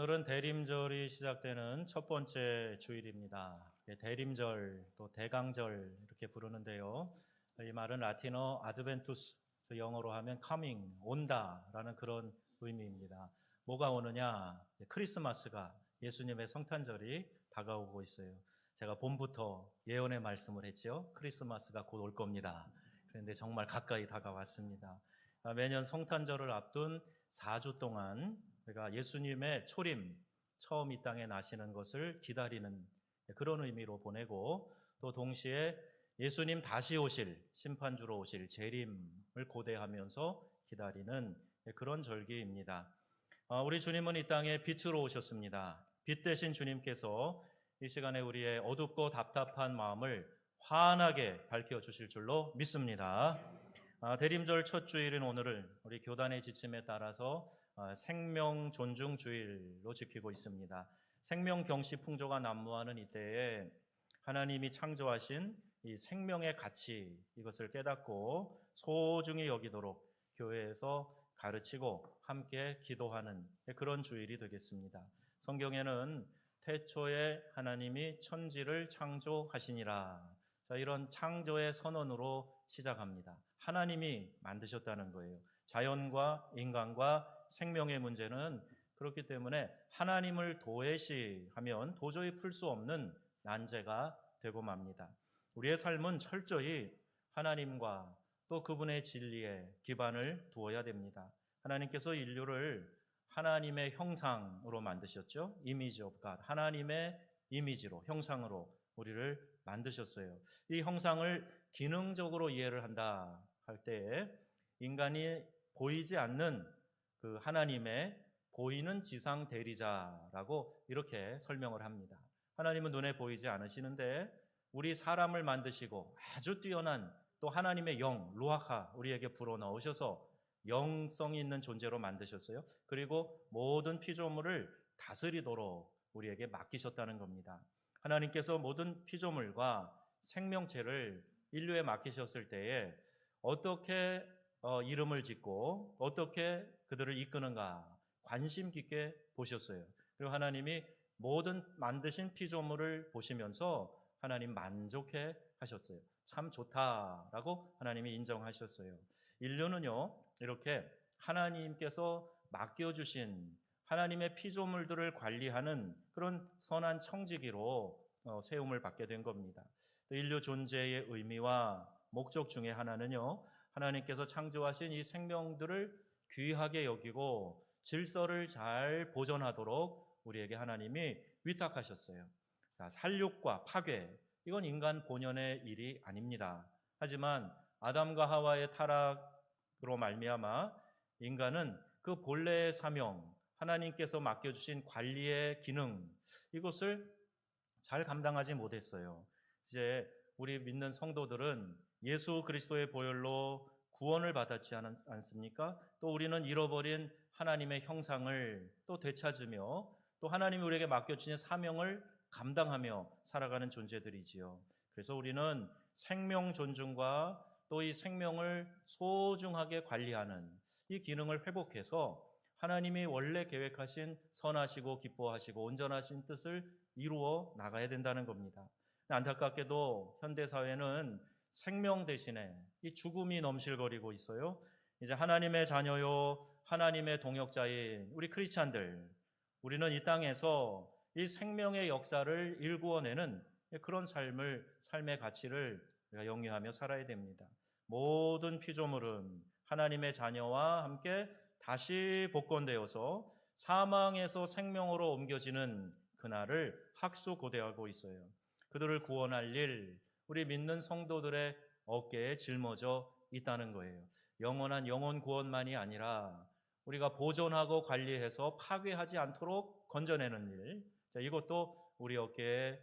오늘은 대림절이 시작되는 첫 번째 주일입니다. 대림절, 또 대강절 이렇게 부르는데요. 이 말은 라틴어 아드벤투스, 영어로 하면 coming, 온다라는 그런 의미입니다. 뭐가 오느냐? 크리스마스가, 예수님의 성탄절이 다가오고 있어요. 제가 봄부터 예언의 말씀을 했죠. 크리스마스가 곧 올 겁니다. 그런데 정말 가까이 다가왔습니다. 매년 성탄절을 앞둔 4주 동안 우리가 예수님의 초림, 처음 이 땅에 나시는 것을 기다리는 그런 의미로 보내고, 또 동시에 예수님 다시 오실, 심판주로 오실 재림을 고대하면서 기다리는 그런 절기입니다. 우리 주님은 이 땅에 빛으로 오셨습니다. 빛 대신 주님께서 이 시간에 우리의 어둡고 답답한 마음을 환하게 밝혀주실 줄로 믿습니다. 대림절 첫 주일인 오늘을 우리 교단의 지침에 따라서 생명 존중 주일로 지키고 있습니다. 생명 경시 풍조가 난무하는 이때에 하나님이 창조하신 이 생명의 가치, 이것을 깨닫고 소중히 여기도록 교회에서 가르치고 함께 기도하는 그런 주일이 되겠습니다. 성경에는 태초에 하나님이 천지를 창조하시니라. 자, 이런 창조의 선언으로 시작합니다. 하나님이 만드셨다는 거예요. 자연과 인간과 생명의 문제는 그렇기 때문에 하나님을 도외시하면 도저히 풀 수 없는 난제가 되고 맙니다. 우리의 삶은 철저히 하나님과 또 그분의 진리에 기반을 두어야 됩니다. 하나님께서 인류를 하나님의 형상으로 만드셨죠. Image of God. 하나님의 이미지로, 형상으로 우리를 만드셨어요. 이 형상을 기능적으로 이해를 한다 할 때에 인간이 보이지 않는 그 하나님의 보이는 지상 대리자라고 이렇게 설명을 합니다. 하나님은 눈에 보이지 않으시는데 우리 사람을 만드시고 아주 뛰어난 또 하나님의 영, 루아카 우리에게 불어넣으셔서 영성이 있는 존재로 만드셨어요. 그리고 모든 피조물을 다스리도록 우리에게 맡기셨다는 겁니다. 하나님께서 모든 피조물과 생명체를 인류에 맡기셨을 때에 어떻게 이름을 짓고 어떻게 그들을 이끄는가 관심 깊게 보셨어요. 그리고 하나님이 모든 만드신 피조물을 보시면서 하나님 만족해 하셨어요. 참 좋다라고 하나님이 인정하셨어요. 인류는요, 이렇게 하나님께서 맡겨주신 하나님의 피조물들을 관리하는 그런 선한 청지기로 세움을 받게 된 겁니다. 인류 존재의 의미와 목적 중에 하나는요, 하나님께서 창조하신 이 생명들을 귀하게 여기고 질서를 잘 보존하도록 우리에게 하나님이 위탁하셨어요. 살육과 파괴, 이건 인간 본연의 일이 아닙니다. 하지만 아담과 하와의 타락으로 말미암아 인간은 그 본래의 사명, 하나님께서 맡겨주신 관리의 기능, 이것을 잘 감당하지 못했어요. 이제 우리 믿는 성도들은 예수 그리스도의 보혈로 구원을 받았지 않습니까? 또 우리는 잃어버린 하나님의 형상을 또 되찾으며 또 하나님이 우리에게 맡겨주신 사명을 감당하며 살아가는 존재들이지요. 그래서 우리는 생명 존중과 또 이 생명을 소중하게 관리하는 이 기능을 회복해서 하나님이 원래 계획하신 선하시고 기뻐하시고 온전하신 뜻을 이루어 나가야 된다는 겁니다. 안타깝게도 현대사회는 생명 대신에 이 죽음이 넘실거리고 있어요. 이제 하나님의 자녀요, 하나님의 동역자인 우리 크리스찬들, 우리는 이 땅에서 이 생명의 역사를 일구어내는 그런 삶의 가치를 우리가 영위하며 살아야 됩니다. 모든 피조물은 하나님의 자녀와 함께 다시 복권되어서 사망에서 생명으로 옮겨지는 그날을 학수고대하고 있어요. 그들을 구원할 일, 우리 믿는 성도들의 어깨에 짊어져 있다는 거예요. 영원한 영혼 구원만이 아니라 우리가 보존하고 관리해서 파괴하지 않도록 건져내는 일, 이것도 우리 어깨에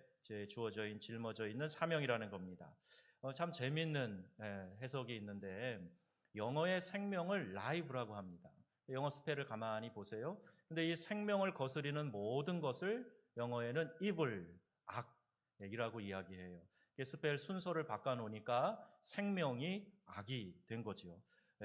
주어져 짊어져 있는 사명이라는 겁니다. 참 재미있는 해석이 있는데 영어의 생명을 라이브라고 합니다. 영어 스펠을 가만히 보세요. 근데 이 생명을 거스리는 모든 것을 영어에는 evil, 악이라고 이야기해요. 스펠 순서를 바꿔놓으니까 생명이 악이 된 거지요.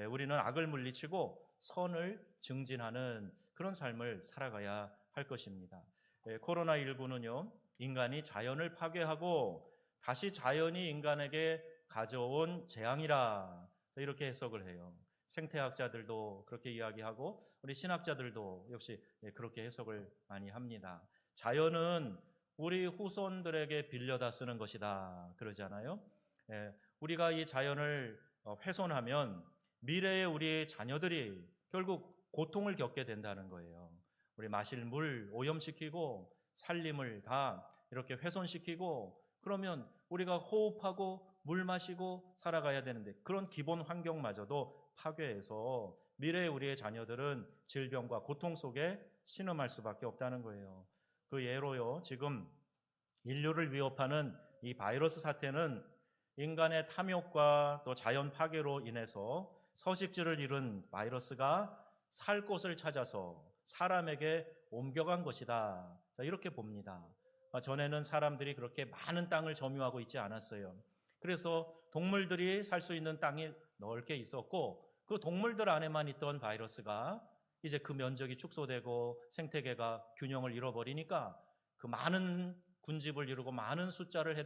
우리는 악을 물리치고 선을 증진하는 그런 삶을 살아가야 할 것입니다. 코로나19는요, 인간이 자연을 파괴하고 다시 자연이 인간에게 가져온 재앙이라 이렇게 해석을 해요. 생태학자들도 그렇게 이야기하고 우리 신학자들도 역시 그렇게 해석을 많이 합니다. 자연은 우리 후손들에게 빌려다 쓰는 것이다 그러잖아요. 우리가 이 자연을 훼손하면 미래의 우리 자녀들이 결국 고통을 겪게 된다는 거예요. 우리 마실 물 오염시키고 산림을 다 이렇게 훼손시키고 그러면 우리가 호흡하고 물 마시고 살아가야 되는데 그런 기본 환경마저도 파괴해서 미래의 우리의 자녀들은 질병과 고통 속에 신음할 수밖에 없다는 거예요. 그 예로요, 지금 인류를 위협하는 이 바이러스 사태는 인간의 탐욕과 또 자연 파괴로 인해서 서식지를 잃은 바이러스가 살 곳을 찾아서 사람에게 옮겨간 것이다. 이렇게 봅니다. 전에는 사람들이 그렇게 많은 땅을 점유하고 있지 않았어요. 그래서 동물들이 살 수 있는 땅이 넓게 있었고 그 동물들 안에만 있던 바이러스가 이제 그 면적이 축소되고 생태계가 균형을 잃어버리니까 그 많은 군집을 이루고 많은 숫자를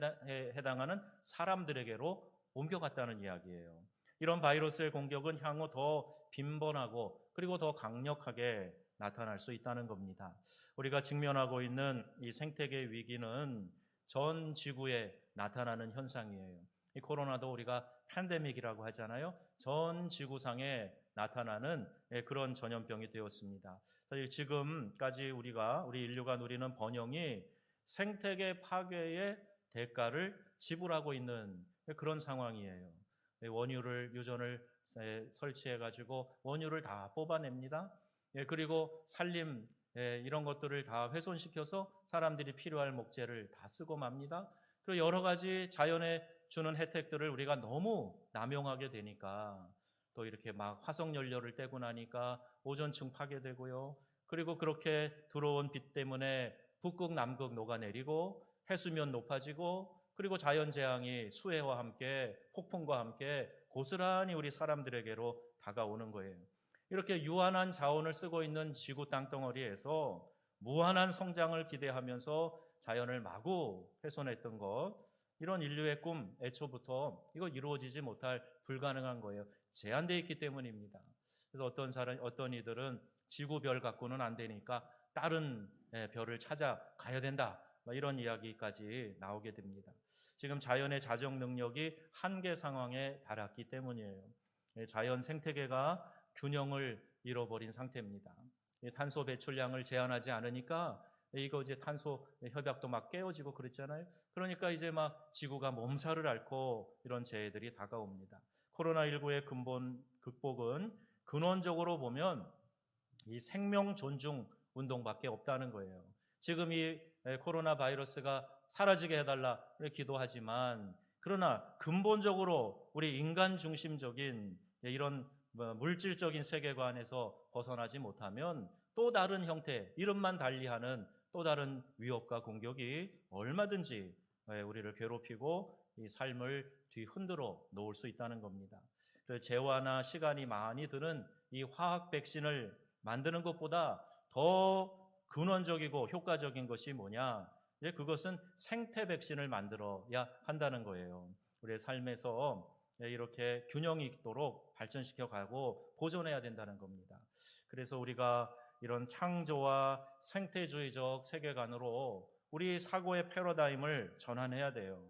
해당하는 사람들에게로 옮겨갔다는 이야기예요. 이런 바이러스의 공격은 향후 더 빈번하고 그리고 더 강력하게 나타날 수 있다는 겁니다. 우리가 직면하고 있는 이 생태계 위기는 전 지구에 나타나는 현상이에요. 이 코로나도 우리가 팬데믹이라고 하잖아요. 전 지구상에 나타나는 그런 전염병이 되었습니다. 사실 지금까지 우리 인류가 누리는 번영이 생태계 파괴의 대가를 지불하고 있는 그런 상황이에요. 원유를 유전을 설치해 가지고 원유를 다 뽑아냅니다. 그리고 산림 이런 것들을 다 훼손시켜서 사람들이 필요할 목재를 다 쓰고 맙니다. 그리고 여러 가지 자연에 주는 혜택들을 우리가 너무 남용하게 되니까 또 이렇게 막 화석 연료를 떼고 나니까 오존층 파괴되고요. 그리고 그렇게 들어온 빛 때문에 북극 남극 녹아내리고 해수면 높아지고 그리고 자연재앙이 수해와 함께 폭풍과 함께 고스란히 우리 사람들에게로 다가오는 거예요. 이렇게 유한한 자원을 쓰고 있는 지구 땅덩어리에서 무한한 성장을 기대하면서 자연을 마구 훼손했던 것, 이런 인류의 꿈 애초부터 이거 이루어지지 못할 불가능한 거예요. 제한되어 있기 때문입니다. 그래서 어떤 이들은 지구별 갖고는 안 되니까 다른 별을 찾아가야 된다. 이런 이야기까지 나오게 됩니다. 지금 자연의 자정 능력이 한계 상황에 달았기 때문이에요. 자연 생태계가 균형을 잃어버린 상태입니다. 탄소 배출량을 제한하지 않으니까 이거 이제 탄소 협약도 막 깨어지고 그랬잖아요. 그러니까 이제 막 지구가 몸살을 앓고 이런 재해들이 다가옵니다. 코로나19의 근본 극복은 근원적으로 보면 이 생명 존중 운동밖에 없다는 거예요. 지금 이 코로나 바이러스가 사라지게 해달라 기도하지만 그러나 근본적으로 우리 인간 중심적인 이런 물질적인 세계관에서 벗어나지 못하면 또 다른 형태, 이름만 달리하는 또 다른 위협과 공격이 얼마든지 우리를 괴롭히고 이 삶을 뒤흔들어 놓을 수 있다는 겁니다. 재화나 시간이 많이 드는 이 화학 백신을 만드는 것보다 더 근원적이고 효과적인 것이 뭐냐? 그것은 생태 백신을 만들어야 한다는 거예요. 우리의 삶에서 이렇게 균형이 있도록 발전시켜 가고 보존해야 된다는 겁니다. 그래서 우리가 이런 창조와 생태주의적 세계관으로 우리 사고의 패러다임을 전환해야 돼요.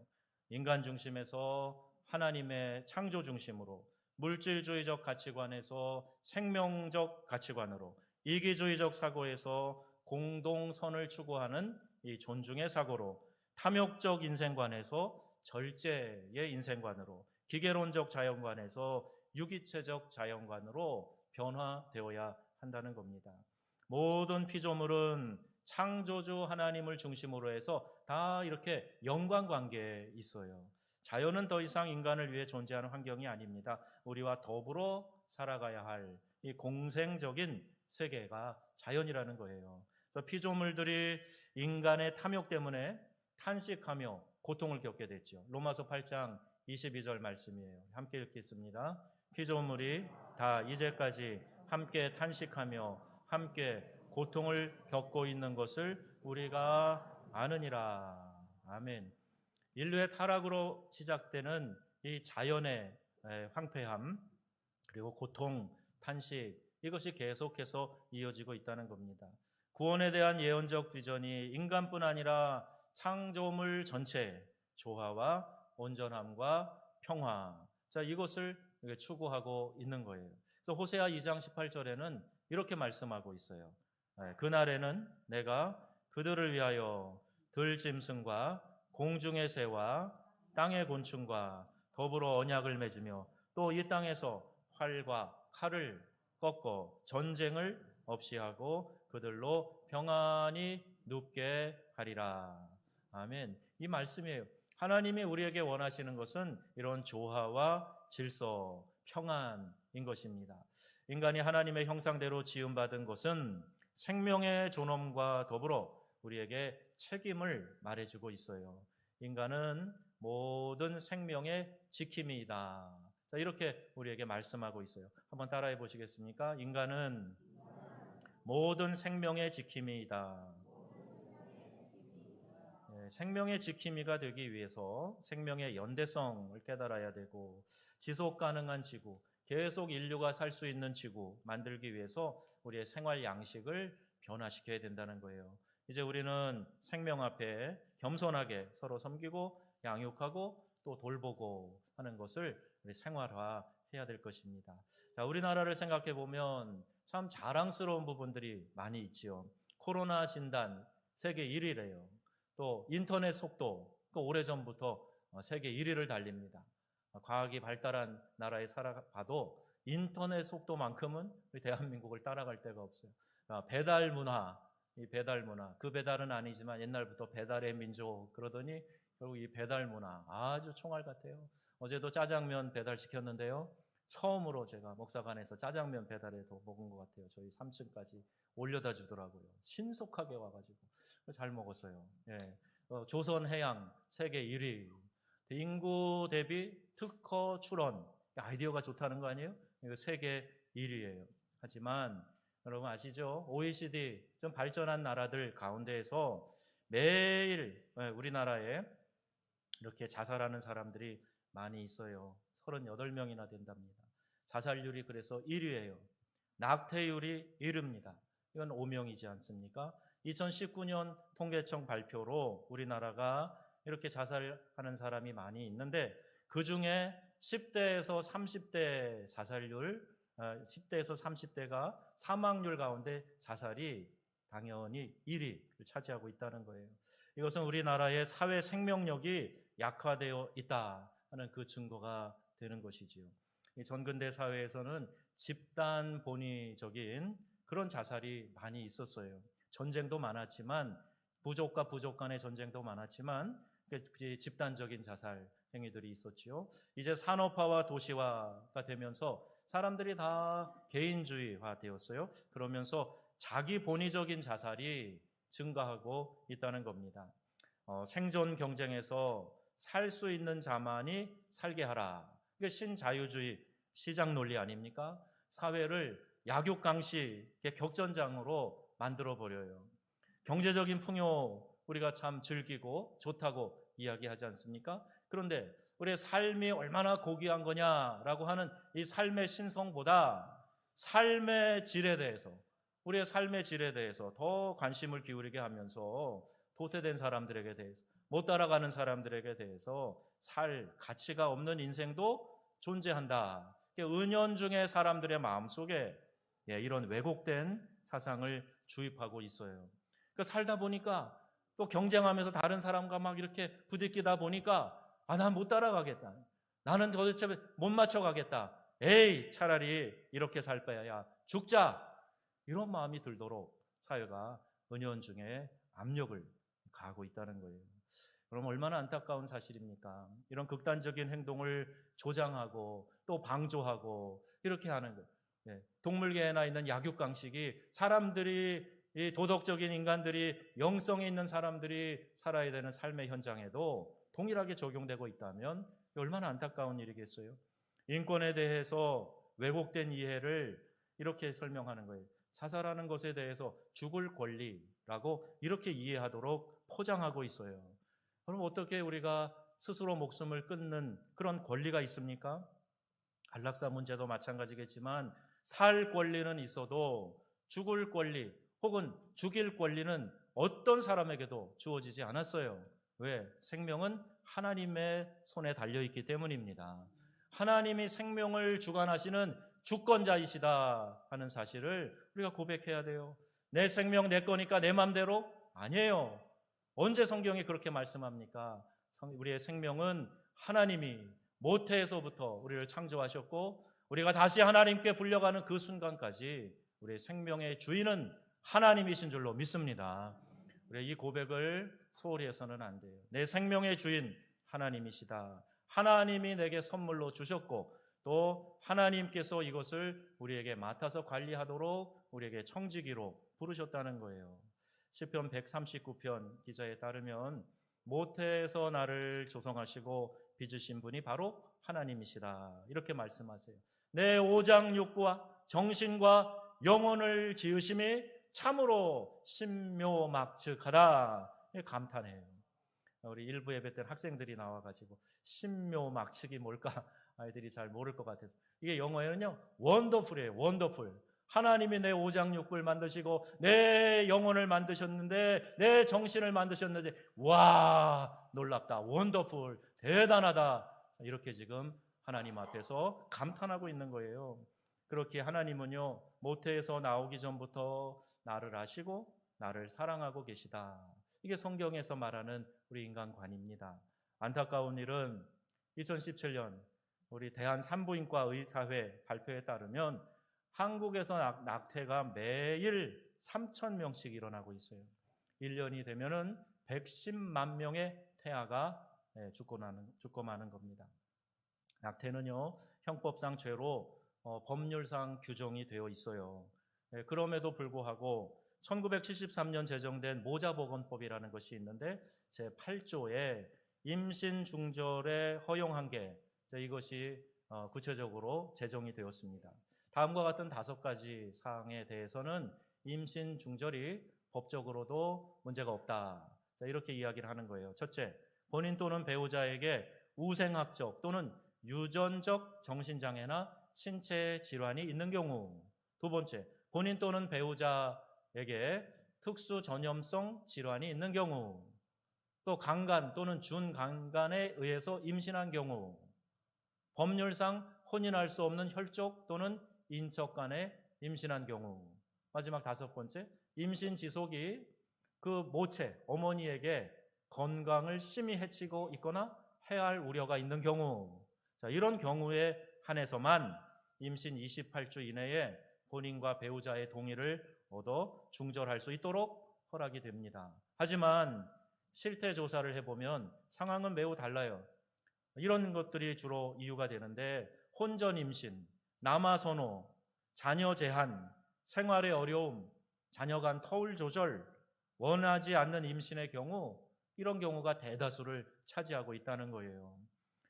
인간 중심에서 하나님의 창조 중심으로, 물질주의적 가치관에서 생명적 가치관으로, 이기주의적 사고에서 공동선을 추구하는 이 존중의 사고로, 탐욕적 인생관에서 절제의 인생관으로, 기계론적 자연관에서 유기체적 자연관으로 변화되어야 한다는 겁니다. 모든 피조물은 창조주 하나님을 중심으로 해서 다 이렇게 연관관계에 있어요. 자연은 더 이상 인간을 위해 존재하는 환경이 아닙니다. 우리와 더불어 살아가야 할 이 공생적인 세계가 자연이라는 거예요. 피조물들이 인간의 탐욕 때문에 탄식하며 고통을 겪게 됐죠. 로마서 8장 22절 말씀이에요. 함께 읽겠습니다. 피조물이 다 이제까지 함께 탄식하며 함께 고통을 겪고 있는 것을 우리가 아느니라. 아멘. 인류의 타락으로 시작되는 이 자연의 황폐함, 그리고 고통, 탄식, 이것이 계속해서 이어지고 있다는 겁니다. 구원에 대한 예언적 비전이 인간뿐 아니라 창조물 전체 조화와 온전함과 평화, 자, 이것을 추구하고 있는 거예요. 그래서 호세아 2장 18절에는 이렇게 말씀하고 있어요. 그날에는 내가 그들을 위하여 들짐승과 공중의 새와 땅의 곤충과 더불어 언약을 맺으며 또 이 땅에서 활과 칼을 꺾어 전쟁을 없이 하고 그들로 평안히 눕게 하리라. 아멘. 이 말씀이에요. 하나님이 우리에게 원하시는 것은 이런 조화와 질서, 평안인 것입니다. 인간이 하나님의 형상대로 지음받은 것은 생명의 존엄과 더불어 우리에게 책임을 말해주고 있어요. 인간은 모든 생명의 지킴이다. 자, 이렇게 우리에게 말씀하고 있어요. 한번 따라해 보시겠습니까? 인간은 모든 생명의 지킴이다. 생명의 지킴이가 되기 위해서 생명의 연대성을 깨달아야 되고, 지속 가능한 지구, 계속 인류가 살 수 있는 지구 만들기 위해서 우리의 생활 양식을 변화시켜야 된다는 거예요. 이제 우리는 생명 앞에 겸손하게 서로 섬기고 양육하고 또 돌보고 하는 것을 우리 생활화해야 될 것입니다. 자, 우리나라를 생각해 보면 참 자랑스러운 부분들이 많이 있지요. 코로나 진단 세계 1위래요. 또 인터넷 속도, 오래전부터 세계 1위를 달립니다. 과학이 발달한 나라에 살아봐도 인터넷 속도만큼은 우리 대한민국을 따라갈 데가 없어요. 배달 문화, 이 배달 문화, 그 배달은 아니지만 옛날부터 배달의 민족 그러더니 결국 이 배달 문화 아주 총알 같아요. 어제도 짜장면 배달시켰는데요. 처음으로 제가 목사관에서 짜장면 배달해서 먹은 것 같아요. 저희 3층까지 올려다 주더라고요. 신속하게 와가지고 잘 먹었어요. 예. 조선해양 세계 1위, 인구 대비 특허 출원, 아이디어가 좋다는 거 아니에요? 이거 세계 1위예요. 하지만 여러분 아시죠? OECD 좀 발전한 나라들 가운데에서 매일 우리나라에 이렇게 자살하는 사람들이 많이 있어요. 38명이나 된답니다. 자살률이 그래서 1위예요. 낙태율이 1위입니다. 이건 오명이지 않습니까? 2019년 통계청 발표로 우리나라가 이렇게 자살하는 사람이 많이 있는데 그중에 10대에서 30대 자살률, 10대에서 30대가 사망률 가운데 자살이 당연히 1위를 차지하고 있다는 거예요. 이것은 우리나라의 사회 생명력이 약화되어 있다 하는 그 증거가 되는 것이지요. 이 전근대 사회에서는 집단 본위적인 그런 자살이 많이 있었어요. 전쟁도 많았지만 부족과 부족 간의 전쟁도 많았지만 집단적인 자살 행위들이 있었지요. 이제 산업화와 도시화가 되면서 사람들이 다 개인주의화 되었어요. 그러면서 자기 본위적인 자살이 증가하고 있다는 겁니다. 생존 경쟁에서 살 수 있는 자만이 살게 하라. 이게 신자유주의 시장 논리 아닙니까? 사회를 약육강식의 격전장으로 만들어 버려요. 경제적인 풍요 우리가 참 즐기고 좋다고 이야기하지 않습니까? 그런데 우리의 삶이 얼마나 고귀한 거냐라고 하는 이 삶의 신성보다 삶의 질에 대해서, 우리의 삶의 질에 대해서 더 관심을 기울이게 하면서 도태된 사람들에게 대해서, 못 따라가는 사람들에게 대해서 살 가치가 없는 인생도 존재한다. 은연중에 사람들의 마음속에 이런 왜곡된 사상을 주입하고 있어요. 그러니까 살다 보니까 또 경쟁하면서 다른 사람과 막 이렇게 부딪히다 보니까 난 못 따라가겠다. 나는 도대체 못 맞춰가겠다. 에이, 차라리 이렇게 살 바야 죽자. 이런 마음이 들도록 사회가 은연중에 압력을 가하고 있다는 거예요. 그럼 얼마나 안타까운 사실입니까? 이런 극단적인 행동을 조장하고 또 방조하고 이렇게 하는 거예요. 동물계에나 있는 약육강식이 사람들이, 이 도덕적인 인간들이, 영성이 있는 사람들이 살아야 되는 삶의 현장에도 동일하게 적용되고 있다면 얼마나 안타까운 일이겠어요? 인권에 대해서 왜곡된 이해를 이렇게 설명하는 거예요. 자살하는 것에 대해서 죽을 권리라고 이렇게 이해하도록 포장하고 있어요. 그럼 어떻게 우리가 스스로 목숨을 끊는 그런 권리가 있습니까? 안락사 문제도 마찬가지겠지만 살 권리는 있어도 죽을 권리 혹은 죽일 권리는 어떤 사람에게도 주어지지 않았어요. 왜? 생명은 하나님의 손에 달려있기 때문입니다. 하나님이 생명을 주관하시는 주권자이시다 하는 사실을 우리가 고백해야 돼요. 내 생명 내 거니까 내 맘대로? 아니에요. 언제 성경이 그렇게 말씀합니까? 우리의 생명은 하나님이 모태에서부터 우리를 창조하셨고 우리가 다시 하나님께 불려가는 그 순간까지 우리의 생명의 주인은 하나님이신 줄로 믿습니다. 우리 이 고백을 소홀히 해서는 안 돼요. 내 생명의 주인 하나님이시다. 하나님이 내게 선물로 주셨고 또 하나님께서 이것을 우리에게 맡아서 관리하도록 우리에게 청지기로 부르셨다는 거예요. 시편 139편 기자에 따르면 모태에서 나를 조성하시고 빚으신 분이 바로 하나님이시다. 이렇게 말씀하세요. 내 오장육부와 정신과 영혼을 지으심이 참으로 신묘막측하다. 감탄해요. 우리 일부 예배 때 학생들이 나와가지고 신묘막측이 뭘까 아이들이 잘 모를 것 같아서 이게 영어에는요 원더풀이에요. 원더풀. 하나님이 내 오장육부를 만드시고 내 영혼을 만드셨는데 내 정신을 만드셨는데 와 놀랍다. 원더풀. 대단하다. 이렇게 지금 하나님 앞에서 감탄하고 있는 거예요. 그렇게 하나님은요 모태에서 나오기 전부터 나를 아시고 나를 사랑하고 계시다. 이게 성경에서 말하는 우리 인간관입니다. 안타까운 일은 2017년 우리 대한산부인과 의사회 발표에 따르면 한국에서 낙태가 매일 3,000명씩 일어나고 있어요. 1년이 되면은 110만 명의 태아가 죽고 마는 겁니다. 낙태는요 형법상 죄로 법률상 규정이 되어 있어요. 그럼에도 불구하고 1973년 제정된 모자보건법이라는 것이 있는데 제8조에 임신 중절에 허용한 게 이것이 구체적으로 제정이 되었습니다. 다음과 같은 5가지 사항에 대해서는 임신 중절이 법적으로도 문제가 없다. 이렇게 이야기를 하는 거예요. 첫째, 본인 또는 배우자에게 우생학적 또는 유전적 정신장애나 신체 질환이 있는 경우. 두 번째, 본인 또는 배우자에게 특수 전염성 질환이 있는 경우. 또 강간 또는 준강간에 의해서 임신한 경우. 법률상 혼인할 수 없는 혈족 또는 인척 간에 임신한 경우. 마지막 5번째, 임신 지속이 그 모체, 어머니에게 건강을 심히 해치고 있거나 해할 우려가 있는 경우. 자, 이런 경우에 한해서만 임신 28주 이내에 본인과 배우자의 동의를 얻어 중절할 수 있도록 허락이 됩니다. 하지만 실태 조사를 해보면 상황은 매우 달라요. 이런 것들이 주로 이유가 되는데 혼전 임신, 남아선호, 자녀 제한, 생활의 어려움, 자녀 간 터울 조절, 원하지 않는 임신의 경우 이런 경우가 대다수를 차지하고 있다는 거예요.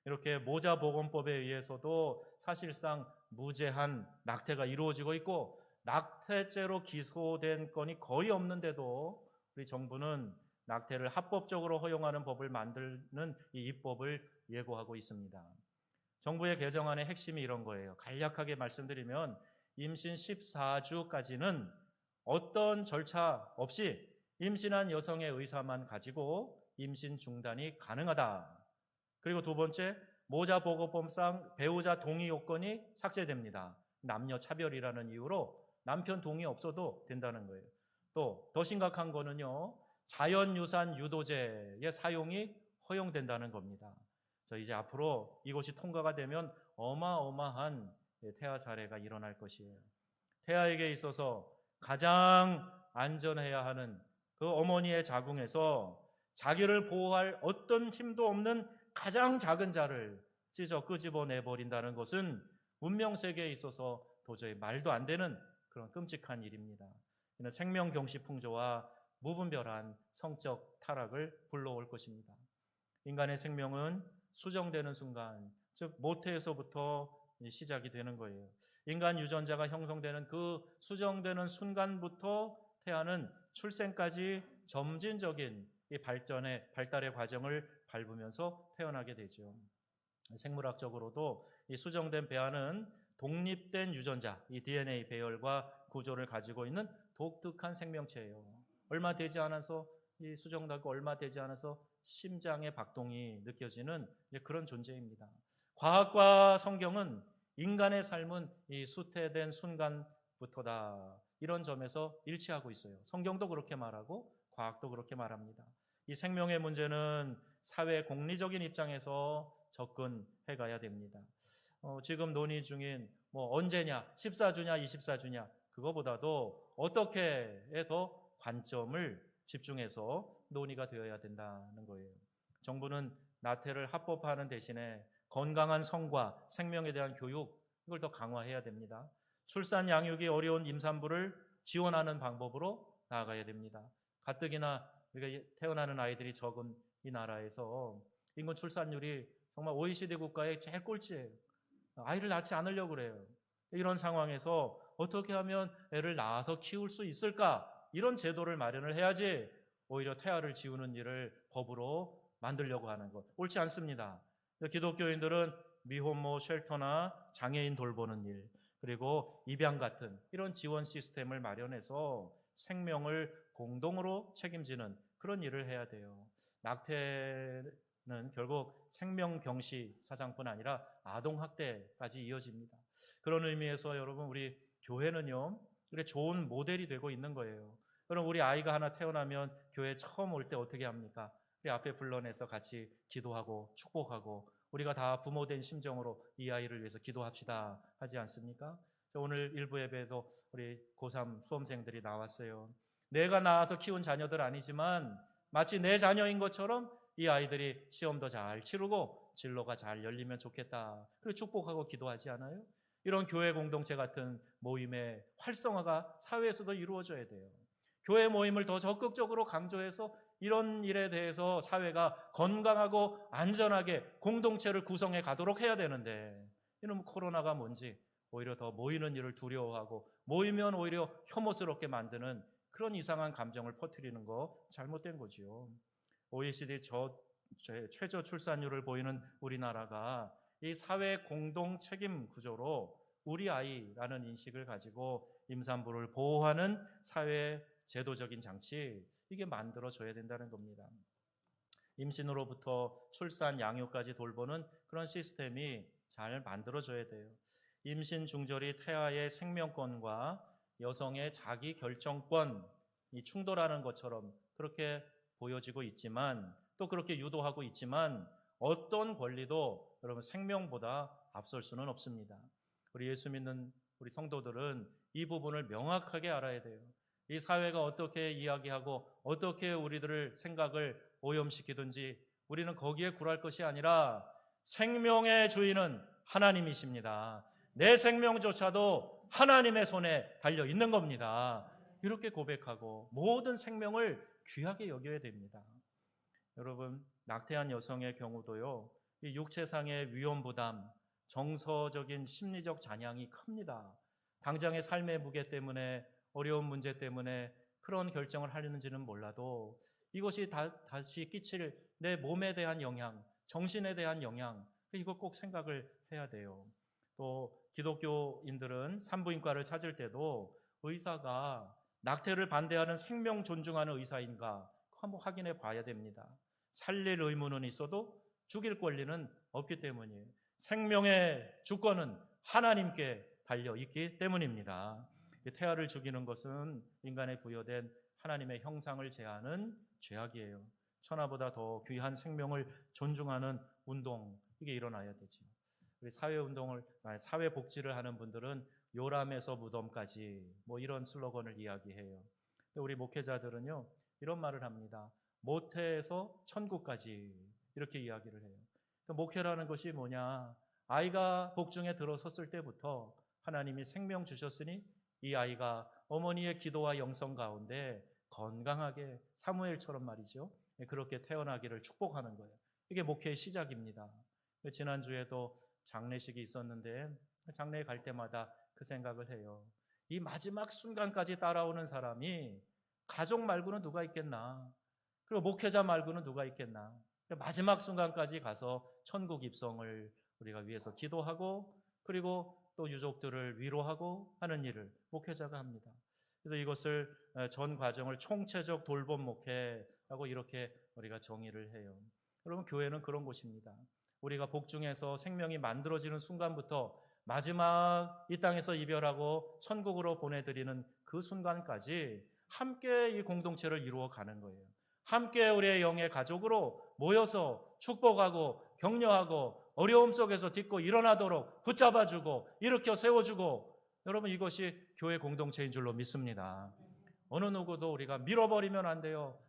이렇게 모자보건법에 의해서도 사실상 무제한 낙태가 이루어지고 있고 낙태죄로 기소된 건이 거의 없는데도 우리 정부는 낙태를 합법적으로 허용하는 법을 만드는 이 입법을 예고하고 있습니다. 정부의 개정안의 핵심이 이런 거예요. 간략하게 말씀드리면 임신 14주까지는 어떤 절차 없이 임신한 여성의 의사만 가지고 임신 중단이 가능하다. 그리고 두 번째, 모자보건법상 배우자 동의 요건이 삭제됩니다. 남녀 차별이라는 이유로 남편 동의 없어도 된다는 거예요. 또 더 심각한 거는요, 자연유산 유도제의 사용이 허용된다는 겁니다. 이제 앞으로 이것이 통과가 되면 어마어마한 태아 사례가 일어날 것이에요. 태아에게 있어서 가장 안전해야 하는 그 어머니의 자궁에서 자기를 보호할 어떤 힘도 없는 가장 작은 자를 찢어 끄집어내버린다는 것은 문명 세계에 있어서 도저히 말도 안 되는 그런 끔찍한 일입니다. 이는 생명경시풍조와 무분별한 성적 타락을 불러올 것입니다. 인간의 생명은 수정되는 순간, 즉 모태에서부터 시작이 되는 거예요. 인간 유전자가 형성되는 그 수정되는 순간부터 태아는 출생까지 점진적인 이 발달의 과정을 밟으면서 태어나게 되죠. 생물학적으로도 이 수정된 배아는 독립된 유전자, 이 DNA 배열과 구조를 가지고 있는 독특한 생명체예요. 얼마 되지 않아서 이 수정되고 얼마 되지 않아서 심장의 박동이 느껴지는 그런 존재입니다. 과학과 성경은 인간의 삶은 이 수태된 순간부터다. 이런 점에서 일치하고 있어요. 성경도 그렇게 말하고 과학도 그렇게 말합니다. 이 생명의 문제는 사회 공리적인 입장에서 접근해 가야 됩니다. 지금 논의 중인 뭐 언제냐, 14주냐, 24주냐 그거보다도 어떻게에 더 관점을 집중해서 논의가 되어야 된다는 거예요. 정부는 나태를 합법화하는 대신에 건강한 성과 생명에 대한 교육 이걸 더 강화해야 됩니다. 출산 양육이 어려운 임산부를 지원하는 방법으로 나아가야 됩니다. 가뜩이나 우리가 태어나는 아이들이 적은 이 나라에서 인구 출산율이 정말 OECD 국가의 제일 꼴찌예요. 아이를 낳지 않으려고 그래요. 이런 상황에서 어떻게 하면 애를 낳아서 키울 수 있을까? 이런 제도를 마련을 해야지 오히려 태아를 지우는 일을 법으로 만들려고 하는 것. 옳지 않습니다. 기독교인들은 미혼모 쉘터나 장애인 돌보는 일, 그리고 입양 같은 이런 지원 시스템을 마련해서 생명을 공동으로 책임지는 그런 일을 해야 돼요. 낙태는 결국 생명경시 사상뿐 아니라 아동학대까지 이어집니다. 그런 의미에서 여러분 우리 교회는요, 그래 좋은 모델이 되고 있는 거예요. 그럼 우리 아이가 하나 태어나면 교회 처음 올 때 어떻게 합니까? 우리 앞에 불러내서 같이 기도하고 축복하고 우리가 다 부모된 심정으로 이 아이를 위해서 기도합시다 하지 않습니까? 오늘 일부 예배에도 우리 고3 수험생들이 나왔어요. 내가 낳아서 키운 자녀들 아니지만 마치 내 자녀인 것처럼 이 아이들이 시험도 잘 치르고 진로가 잘 열리면 좋겠다. 그리고 축복하고 기도하지 않아요? 이런 교회 공동체 같은 모임의 활성화가 사회에서도 이루어져야 돼요. 교회 모임을 더 적극적으로 강조해서 이런 일에 대해서 사회가 건강하고 안전하게 공동체를 구성해 가도록 해야 되는데 이놈 코로나가 뭔지 오히려 더 모이는 일을 두려워하고 모이면 오히려 혐오스럽게 만드는 그런 이상한 감정을 퍼뜨리는 거 잘못된 거죠. OECD 최저 출산율을 보이는 우리나라가 이 사회 공동 책임 구조로 우리 아이라는 인식을 가지고 임산부를 보호하는 사회 제도적인 장치 이게 만들어져야 된다는 겁니다. 임신으로부터 출산 양육까지 돌보는 그런 시스템이 잘 만들어져야 돼요. 임신 중절이 태아의 생명권과 여성의 자기 결정권이 충돌하는 것처럼 그렇게 보여지고 있지만 또 그렇게 유도하고 있지만 어떤 권리도 여러분 생명보다 앞설 수는 없습니다. 우리 예수 믿는 우리 성도들은 이 부분을 명확하게 알아야 돼요. 이 사회가 어떻게 이야기하고 어떻게 우리들을 생각을 오염시키든지 우리는 거기에 굴할 것이 아니라 생명의 주인은 하나님이십니다. 내 생명조차도 하나님의 손에 달려 있는 겁니다. 이렇게 고백하고 모든 생명을 귀하게 여겨야 됩니다. 여러분 낙태한 여성의 경우도요, 이 육체상의 위험 부담, 정서적인 심리적 잔향이 큽니다. 당장의 삶의 무게 때문에 어려운 문제 때문에 그런 결정을 하려는지는 몰라도 이것이 다시 끼칠 내 몸에 대한 영향, 정신에 대한 영향, 이거 꼭 생각을 해야 돼요. 또 기독교인들은 산부인과를 찾을 때도 의사가 낙태를 반대하는 생명 존중하는 의사인가 한번 확인해 봐야 됩니다. 살릴 의무는 있어도 죽일 권리는 없기 때문이에요. 생명의 주권은 하나님께 달려 있기 때문입니다. 태아를 죽이는 것은 인간에 부여된 하나님의 형상을 제하는 죄악이에요. 천하보다 더 귀한 생명을 존중하는 운동 이게 일어나야 되죠. 우리 사회 복지를 하는 분들은 요람에서 무덤까지 뭐 이런 슬로건을 이야기해요. 우리 목회자들은요 이런 말을 합니다. 모태에서 천국까지 이렇게 이야기를 해요. 목회라는 것이 뭐냐? 아이가 복중에 들어섰을 때부터 하나님이 생명 주셨으니 이 아이가 어머니의 기도와 영성 가운데 건강하게 사무엘처럼 말이죠. 그렇게 태어나기를 축복하는 거예요. 이게 목회의 시작입니다. 지난주에도 장례식이 있었는데 장례에 갈 때마다 그 생각을 해요. 이 마지막 순간까지 따라오는 사람이 가족 말고는 누가 있겠나? 그리고 목회자 말고는 누가 있겠나? 마지막 순간까지 가서 천국 입성을 우리가 위해서 기도하고 그리고 또 유족들을 위로하고 하는 일을 목회자가 합니다. 그래서 이것을 전 과정을 총체적 돌봄 목회라고 이렇게 우리가 정의를 해요. 여러분, 교회는 그런 곳입니다. 우리가 복중에서 생명이 만들어지는 순간부터 마지막 이 땅에서 이별하고 천국으로 보내드리는 그 순간까지 함께 이 공동체를 이루어 가는 거예요. 함께 우리의 영의 가족으로 모여서 축복하고 격려하고 어려움 속에서 딛고 일어나도록 붙잡아주고 일으켜 세워주고, 여러분, 이것이 교회 공동체인 줄로 믿습니다. 어느 누구도 우리가 밀어버리면 안 돼요.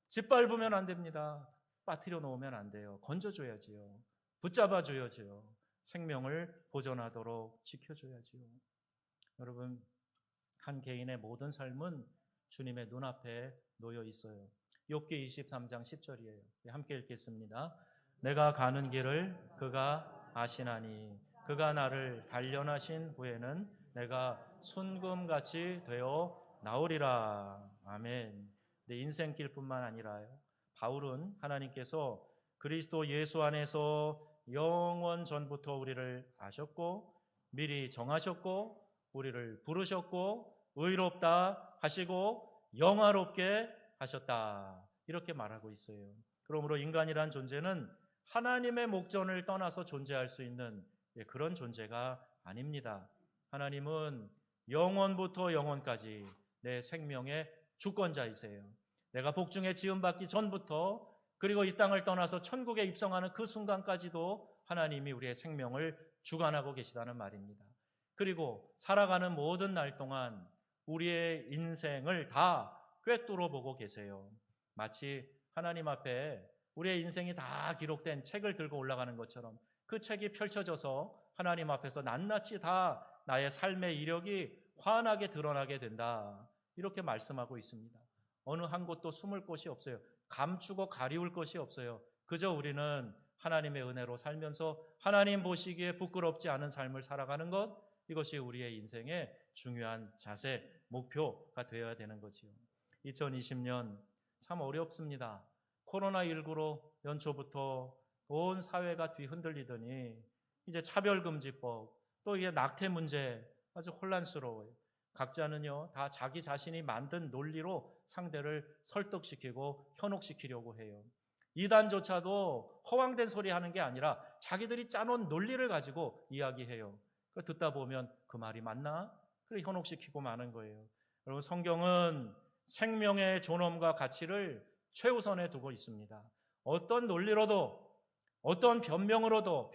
짓밟으면 안 됩니다. 빠뜨려 놓으면 안 돼요. 건져줘야지요. 붙잡아줘야지요. 생명을 보존하도록 지켜줘야지요. 여러분, 한 개인의 모든 삶은 주님의 눈앞에 놓여 있어요. 욥기 23장 10절이에요. 함께 읽겠습니다. 내가 가는 길을 그가 아시나니 그가 나를 단련하신 후에는 내가 순금같이 되어 나오리라. 아멘. 내 인생길뿐만 아니라요, 바울은 하나님께서 그리스도 예수 안에서 영원 전부터 우리를 아셨고 미리 정하셨고 우리를 부르셨고 의롭다 하시고 영화롭게 하셨다, 이렇게 말하고 있어요. 그러므로 인간이란 존재는 하나님의 목전을 떠나서 존재할 수 있는 그런 존재가 아닙니다. 하나님은 영원부터 영원까지 내 생명의 주권자이세요. 내가 복중에 지음받기 전부터 그리고 이 땅을 떠나서 천국에 입성하는 그 순간까지도 하나님이 우리의 생명을 주관하고 계시다는 말입니다. 그리고 살아가는 모든 날 동안 우리의 인생을 다 꿰뚫어 보고 계세요. 마치 하나님 앞에 우리의 인생이 다 기록된 책을 들고 올라가는 것처럼 그 책이 펼쳐져서 하나님 앞에서 낱낱이 다 나의 삶의 이력이 환하게 드러나게 된다, 이렇게 말씀하고 있습니다. 어느 한 곳도 숨을 곳이 없어요. 감추고 가리울 것이 없어요. 그저 우리는 하나님의 은혜로 살면서 하나님 보시기에 부끄럽지 않은 삶을 살아가는 것, 이것이 우리의 인생의 중요한 자세, 목표가 되어야 되는 거지요. 2020년 참 어렵습니다. 코로나19로 연초부터 온 사회가 뒤흔들리더니 이제 차별금지법, 또 이게 낙태 문제, 아주 혼란스러워요. 각자는요 다 자기 자신이 만든 논리로 상대를 설득시키고 현혹시키려고 해요. 이단조차도 허황된 소리 하는 게 아니라 자기들이 짜놓은 논리를 가지고 이야기해요. 듣다 보면 그 말이 맞나? 그래 현혹시키고 마는 거예요. 여러분, 성경은 생명의 존엄과 가치를 최우선에 두고 있습니다. 어떤 논리로도 어떤 변호로도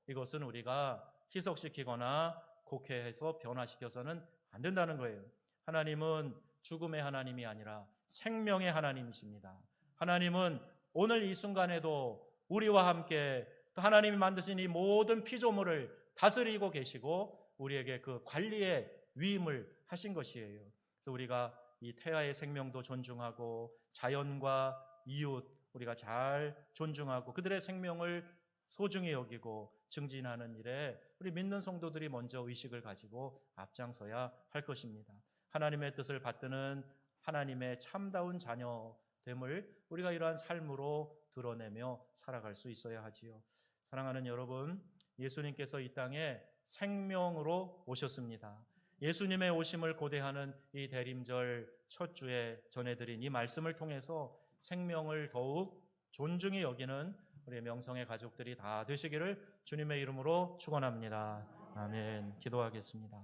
이것은 우리가 희석시키거나 곡해해서 변화시켜서는 안 된다는 거예요. 하나님은 죽음의 하나님이 아니라 생명의 하나님이십니다. 하나님은 오늘 이 순간에도 우리와 함께 또 하나님이 만드신 이 모든 피조물을 다스리고 계시고 우리에게 그 관리의 위임을 하신 것이에요. 그래서 우리가 이 태아의 생명도 존중하고 자연과 이웃 우리가 잘 존중하고 그들의 생명을 소중히 여기고 증진하는 일에 우리 믿는 성도들이 먼저 의식을 가지고 앞장서야 할 것입니다. 하나님의 뜻을 받드는 하나님의 참다운 자녀됨을 우리가 이러한 삶으로 드러내며 살아갈 수 있어야 하지요. 사랑하는 여러분, 예수님께서 이 땅에 생명으로 오셨습니다. 예수님의 오심을 고대하는 이 대림절 첫 주에 전해드린 이 말씀을 통해서 생명을 더욱 존중히 여기는 우리 명성의 가족들이 다 되시기를 주님의 이름으로 축원합니다. 아멘. 기도하겠습니다.